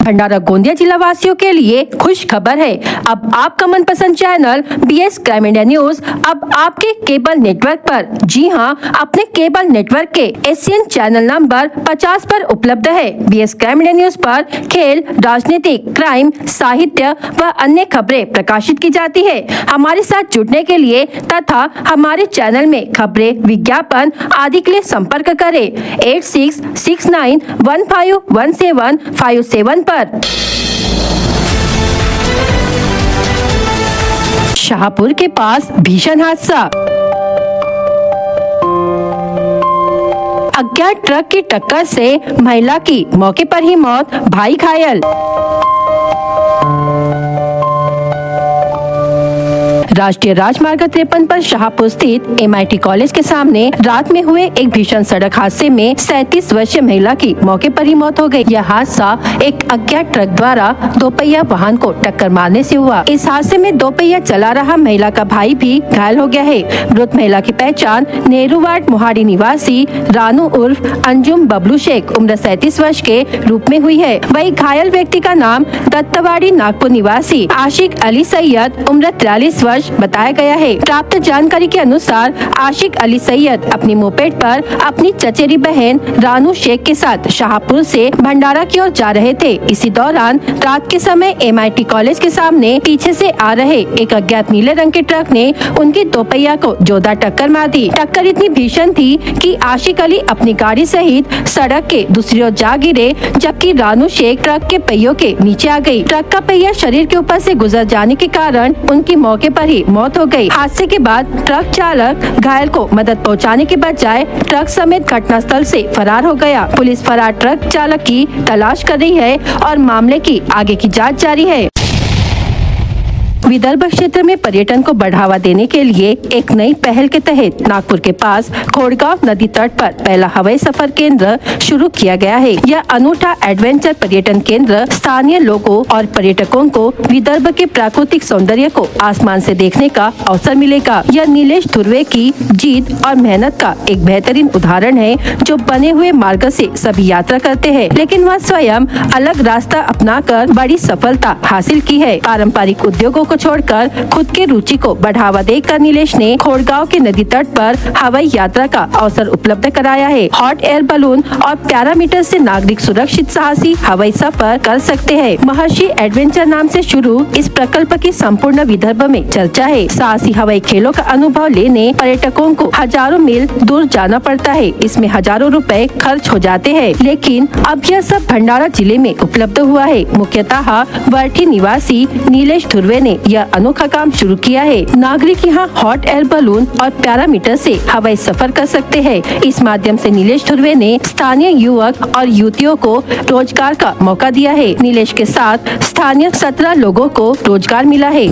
भंडारा गोंदिया जिला वासियों के लिए खुश खबर है। अब आपका मनपसंद channel BS crime India news अब आपके केबल नेटवर्क पर, जी हां, अपने केबल नेटवर्क के एशियन चैनल नंबर 50 पर उपलब्ध है। BS क्राइम इंडिया न्यूज पर खेल, राजनीतिक, क्राइम, साहित्य व अन्य खबरें प्रकाशित की जाती है। हमारे साथ जुड़ने के लिए तथा हमारे चैनल में खबरें, विज्ञापन आदि के लिए संपर्क करें 8669151757 पर। शाहपुर के पास भीषण हादसा, अज्ञात ट्रक की टक्कर से महिला की मौके पर ही मौत, भाई घायल। राष्ट्रीय राजमार्ग 53 पर शाहपुर स्थित MIT कॉलेज के सामने रात में हुए एक भीषण सड़क हादसे में 37 वर्षीय महिला की मौके पर ही मौत हो गई। यह हादसा एक अज्ञात ट्रक द्वारा दोपहिया वाहन को टक्कर मारने से हुआ। इस हादसे में दोपहिया चला रहा महिला का भाई भी घायल हो गया है। मृत महिला की पहचान नेहरू वार्ड मोहाड़ी निवासी रानू उर्फ अंजुम बबलू शेख उम्र 37 वर्ष के रूप में हुई है। वही घायल व्यक्ति का नाम दत्तवाड़ी नागपुर निवासी आशिक अली सैयद उम्र 43 वर्ष बताया गया है। प्राप्त जानकारी के अनुसार आशिक अली सैयद अपनी मोपेड पर अपनी चचेरी बहन रानू शेख के साथ शाहपुर से भंडारा की ओर जा रहे थे। इसी दौरान रात के समय MIT कॉलेज के सामने पीछे से आ रहे एक अज्ञात नीले रंग के ट्रक ने उनकी दोपहिया को जोरदार टक्कर मार दी। टक्कर इतनी भीषण थी कि आशिक अली अपनी गाड़ी सहित सड़क के दूसरी ओर जा गिरे, जबकि रानू शेख ट्रक के पहियों के नीचे आ गयी। ट्रक का पहिया शरीर के ऊपर से गुजर जाने के कारण उनकी मौके पर ही मौत हो गई। हादसे के बाद ट्रक चालक घायल को मदद पहुंचाने के बजाय ट्रक समेत घटनास्थल से फरार हो गया। पुलिस फरार ट्रक चालक की तलाश कर रही है और मामले की आगे की जांच जारी है। विदर्भ क्षेत्र में पर्यटन को बढ़ावा देने के लिए एक नई पहल के तहत नागपुर के पास खोड़गांव नदी तट पर पहला हवाई सफर केंद्र शुरू किया गया है। यह अनूठा एडवेंचर पर्यटन केंद्र स्थानीय लोगों और पर्यटकों को विदर्भ के प्राकृतिक सौंदर्य को आसमान से देखने का अवसर मिलेगा। यह नीलेश धुर्वे की जीत और मेहनत का एक बेहतरीन उदाहरण है, जो बने हुए मार्ग से सभी यात्रा करते हैं, लेकिन वह स्वयं अलग रास्ता अपनाकर बड़ी सफलता हासिल की है। पारंपरिक उद्योगों को छोड़कर खुद के रुचि को बढ़ावा देकर नीलेश ने खोड़गांव के नदी तट पर हवाई यात्रा का अवसर उपलब्ध कराया है। हॉट एयर बलून और पैरामीटर से नागरिक सुरक्षित साहसी हवाई सफर कर सकते हैं। महर्षि एडवेंचर नाम से शुरू इस प्रकल्प की संपूर्ण विदर्भ में चर्चा है। साहसी हवाई खेलों का अनुभव लेने पर्यटकों को हजारों मील दूर जाना पड़ता है। इसमें हजारों रुपए खर्च हो जाते हैं, लेकिन अब यह सब भंडारा जिले में उपलब्ध हुआ है। मुख्यतः वर्ठी निवासी नीलेश धुर्वे ने यह अनोखा काम शुरू किया है। नागरिक यहाँ हॉट एयर बलून और पैरामीटर से हवाई सफर कर सकते हैं। इस माध्यम से नीलेश धुर्वे ने स्थानीय युवक और युवतियों को रोजगार का मौका दिया है। नीलेश के साथ स्थानीय 17 लोगों को रोजगार मिला है।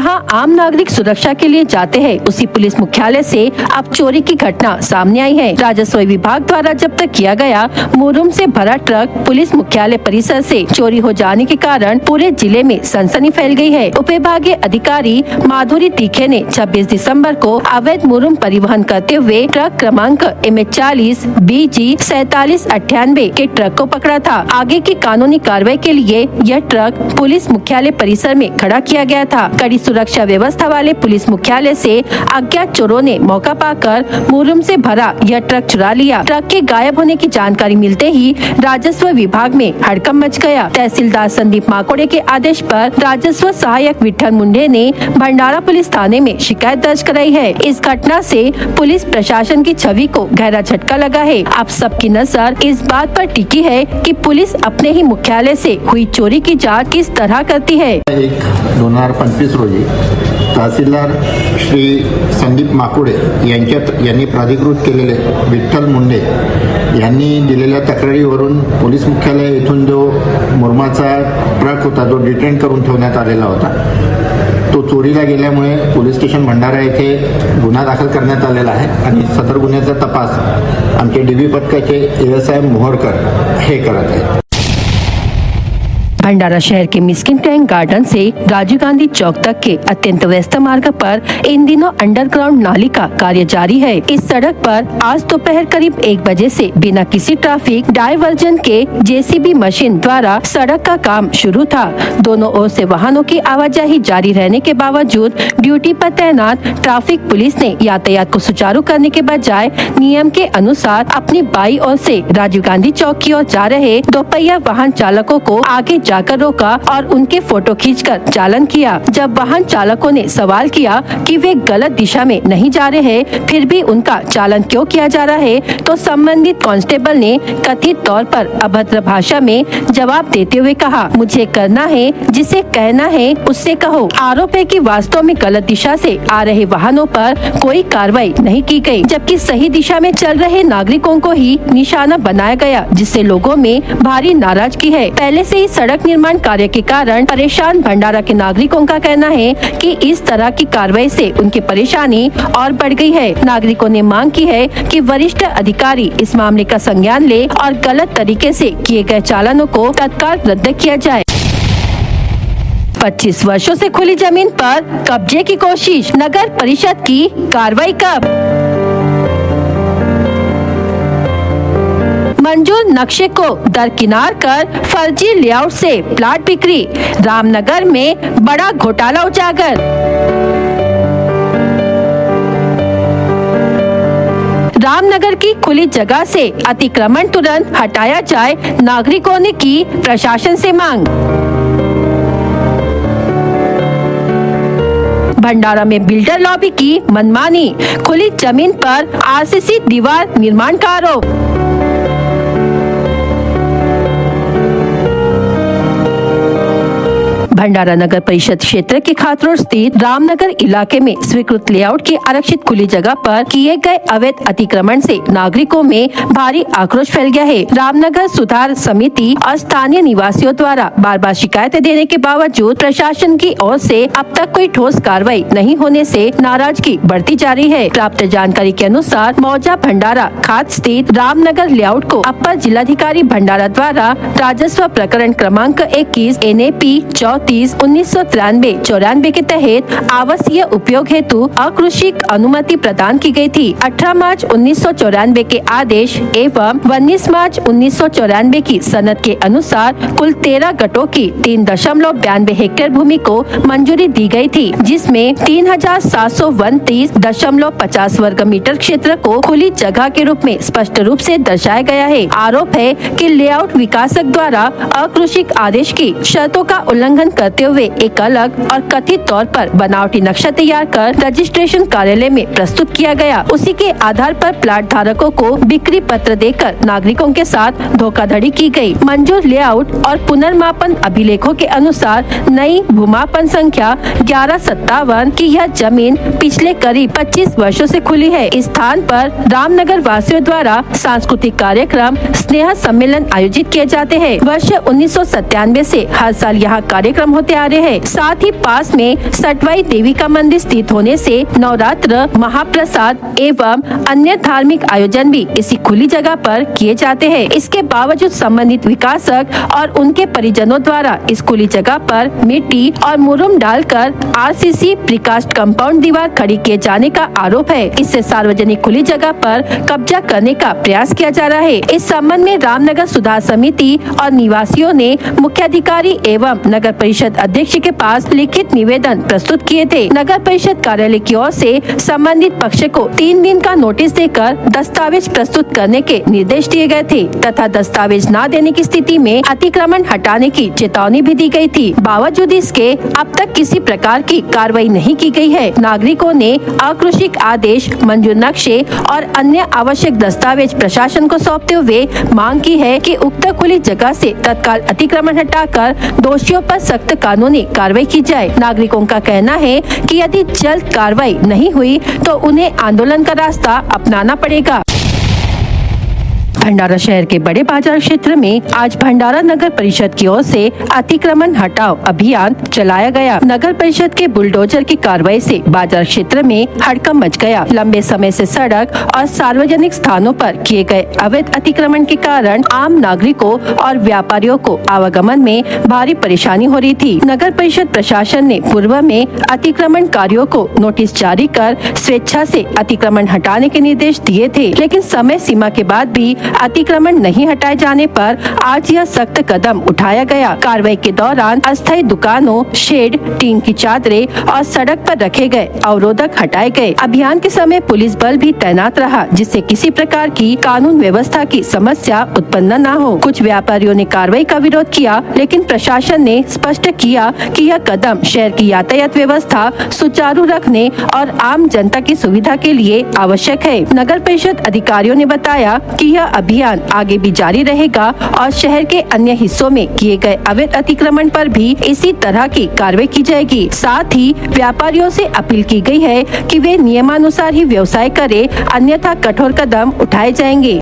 जहां आम नागरिक सुरक्षा के लिए जाते हैं, उसी पुलिस मुख्यालय से अब चोरी की घटना सामने आई है। राजस्व विभाग द्वारा जब्त किया गया मुरुम से भरा ट्रक पुलिस मुख्यालय परिसर से चोरी हो जाने के कारण पूरे जिले में सनसनी फैल गई है। उपविभागीय अधिकारी माधुरी तीखे ने 26 दिसंबर को अवैध मुरुम परिवहन करते हुए ट्रक क्रमांक MH40 BG 4798 के ट्रक को पकड़ा था। आगे की कानूनी कार्रवाई के लिए यह ट्रक पुलिस मुख्यालय परिसर में खड़ा किया गया था। कड़ी सुरक्षा व्यवस्था वाले पुलिस मुख्यालय से अज्ञात चोरों ने मौका पाकर मुरुम से भरा यह ट्रक चुरा लिया। ट्रक के गायब होने की जानकारी मिलते ही राजस्व विभाग में हड़कंप मच गया। तहसीलदार संदीप माकोड़े के आदेश पर राजस्व सहायक विठल मुंडे ने भंडारा पुलिस थाने में शिकायत दर्ज कराई है। इस घटना से पुलिस प्रशासन की छवि को गहरा झटका लगा है। अब सबकी नजर इस बात पर टिकी है कि पुलिस अपने ही मुख्यालय से हुई चोरी की जांच किस तरह करती है। 1/2025 रोजी तहसीलदार श्री संदीप माकोडे यांनी प्राधिकृत केलेले विठ्ठल मुंडे यांनी दिलेल्या तक्रारीवरून पोलीस मुख्यालय येथून जो मुरमाचा ट्रक होता तो डिटेन करून ठेवण्यात आलेला होता, तो चोरीला गेल्यामुळे पोलीस स्टेशन भंडारा येथे गुन्हा दाखल करण्यात आलेला आहे आणि सदर गुन्ह्याचा तपास आमचे DB पथकाचे ASI मोहरकर हे करत आहेत। भंडारा शहर के मिस्किन टैंक गार्डन से राजीव गांधी चौक तक के अत्यंत व्यस्त मार्ग पर इन दिनों अंडरग्राउंड नाली का कार्य जारी है। इस सड़क पर आज दोपहर करीब 1 बजे से बिना किसी ट्रैफिक डायवर्जन के JCB मशीन द्वारा सड़क का काम शुरू था। दोनों ओर से वाहनों की आवाजाही जारी रहने के बावजूद ड्यूटी पर तैनात ट्रैफिक पुलिस ने यातायात को सुचारू करने के बजाय नियम के अनुसार अपनी बाईं ओर से राजीव गांधी चौक की ओर जा रहे दोपहिया वाहन चालकों को आगे जाकर रोका और उनके फोटो खींचकर चालन किया। जब वाहन चालकों ने सवाल किया कि वे गलत दिशा में नहीं जा रहे हैं, फिर भी उनका चालन क्यों किया जा रहा है, तो संबंधित कांस्टेबल ने कथित तौर पर अभद्र भाषा में जवाब देते हुए कहा, मुझे करना है जिसे कहना है उससे कहो। आरोप है कि वास्तव में गलत दिशा से आ रहे वाहनों पर कोई कार्रवाई नहीं की गई, जबकि सही दिशा में चल रहे नागरिकों को ही निशाना बनाया गया, जिससे लोगों में भारी नाराजगी है। पहले से ही सड़क निर्माण कार्य के कारण परेशान भंडारा के नागरिकों का कहना है कि इस तरह की कार्रवाई से उनकी परेशानी और बढ़ गई है। नागरिकों ने मांग की है कि वरिष्ठ अधिकारी इस मामले का संज्ञान ले और गलत तरीके से किए गए चालानों को तत्काल रद्द किया जाए। 25 वर्षों से खुली जमीन पर कब्जे की कोशिश, नगर परिषद की कार्रवाई कब? मंजूर नक्शे को दरकिनार कर फर्जी लेआउट से प्लाट बिक्री, रामनगर में बड़ा घोटाला उजागर। रामनगर की खुली जगह से अतिक्रमण तुरंत हटाया जाए, नागरिकों ने की प्रशासन से मांग। भंडारा में बिल्डर लॉबी की मनमानी, खुली जमीन पर RCC दीवार निर्माण का आरोप। भंडारा नगर परिषद क्षेत्र के खातरोड स्थित रामनगर इलाके में स्वीकृत लेआउट की आरक्षित खुली जगह पर किए गए अवैध अतिक्रमण से नागरिकों में भारी आक्रोश फैल गया है। रामनगर सुधार समिति और स्थानीय निवासियों द्वारा बार बार शिकायतें देने के बावजूद प्रशासन की ओर से अब तक कोई ठोस कार्रवाई नहीं होने से नाराजगी बढ़ती जा रही है। प्राप्त जानकारी के अनुसार मौजा भंडारा खात स्थित रामनगर लेआउट को अपर जिलाधिकारी भंडारा द्वारा राजस्व प्रकरण क्रमांक 21 NAP 34/1993-94 के तहत आवासीय उपयोग हेतु अकृषिक अनुमति प्रदान की गई थी। 18 मार्च 1994 के आदेश एवं 19 मार्च 1994 की सनद के अनुसार कुल 13 गटों की 3.92 हेक्टेयर भूमि को मंजूरी दी गई थी, जिसमें 3729.50 वर्ग मीटर क्षेत्र को खुली जगह के रूप में स्पष्ट रूप से दर्शाया गया है। आरोप है कि लेआउट विकासक द्वारा अकृषिक आदेश की शर्तों का उल्लंघन करते हुए एक अलग और कथित तौर पर बनावटी नक्शा तैयार कर रजिस्ट्रेशन कार्यालय में प्रस्तुत किया गया। उसी के आधार पर प्लाट धारकों को बिक्री पत्र देकर नागरिकों के साथ धोखाधड़ी की गई। मंजूर लेआउट और पुनर्मापन अभिलेखों के अनुसार नई भूमापन संख्या 1157 की यह जमीन पिछले करीब 25 वर्षों से खुली है। इस स्थान पर रामनगर वासियों द्वारा सांस्कृतिक कार्यक्रम, स्नेह सम्मेलन आयोजित किए जाते हैं। वर्ष 1997 से हर साल यहाँ कार्यक्रम कार्यक्रम होते आ रहे हैं। साथ ही पास में सटवाई देवी का मंदिर स्थित होने से नवरात्र, महाप्रसाद एवं अन्य धार्मिक आयोजन भी इसी खुली जगह पर किए जाते हैं। इसके बावजूद संबंधित विकासक और उनके परिजनों द्वारा इस खुली जगह पर मिट्टी और मुरुम डालकर आरसीसी प्रीकास्ट कंपाउंड दीवार खड़ी किए जाने का आरोप है। इससे सार्वजनिक खुली जगह पर कब्जा करने का प्रयास किया जा रहा है। इस संबंध में रामनगर सुधार समिति और निवासियों ने मुख्याधिकारी एवं नगर परिषद अध्यक्ष के पास लिखित निवेदन प्रस्तुत किए थे। नगर परिषद कार्यालय की ओर से संबंधित पक्ष को 3 दिन का नोटिस देकर दस्तावेज प्रस्तुत करने के निर्देश दिए गए थे तथा दस्तावेज न देने की स्थिति में अतिक्रमण हटाने की चेतावनी भी दी गई थी। बावजूद इसके अब तक किसी प्रकार की कार्रवाई नहीं की गई है। नागरिकों ने आक्रोशिक आदेश, मंजूर नक्शे और अन्य आवश्यक दस्तावेज प्रशासन को सौंपते हुए मांग की है कि उक्त खुली जगह से तत्काल अतिक्रमण हटाकर दोषियों पर सख्त कानूनी कार्रवाई की जाए। नागरिकों का कहना है कि यदि जल्द कार्रवाई नहीं हुई तो उन्हें आंदोलन का रास्ता अपनाना पड़ेगा। भंडारा शहर के बड़े बाजार क्षेत्र में आज भंडारा नगर परिषद की ओर से अतिक्रमण हटाओ अभियान चलाया गया। नगर परिषद के बुलडोजर की कार्रवाई से बाजार क्षेत्र में हड़कंप मच गया। लंबे समय से सड़क और सार्वजनिक स्थानों पर किए गए अवैध अतिक्रमण के कारण आम नागरिकों और व्यापारियों को आवागमन में भारी परेशानी हो रही थी। नगर परिषद प्रशासन ने पूर्व में अतिक्रमणकारियों को नोटिस जारी कर स्वेच्छा से अतिक्रमण हटाने के निर्देश दिए थे, लेकिन समय सीमा के बाद भी अतिक्रमण नहीं हटाए जाने पर आज यह सख्त कदम उठाया गया। कार्रवाई के दौरान अस्थायी दुकानों, शेड, टीन की चादरें और सड़क पर रखे गए अवरोधक हटाए गए। अभियान के समय पुलिस बल भी तैनात रहा, जिससे किसी प्रकार की कानून व्यवस्था की समस्या उत्पन्न न हो। कुछ व्यापारियों ने कार्रवाई का विरोध किया, लेकिन प्रशासन ने स्पष्ट किया कि यह कदम शहर की यातायात व्यवस्था सुचारू रखने और आम जनता की सुविधा के लिए आवश्यक है। नगर परिषद अधिकारियों ने बताया कि यह अभियान आगे भी जारी रहेगा और शहर के अन्य हिस्सों में किए गए अवैध अतिक्रमण पर भी इसी तरह की कार्रवाई की जाएगी। साथ ही व्यापारियों से अपील की गई है कि वे नियमानुसार ही व्यवसाय करें, अन्यथा कठोर कदम उठाए जाएंगे।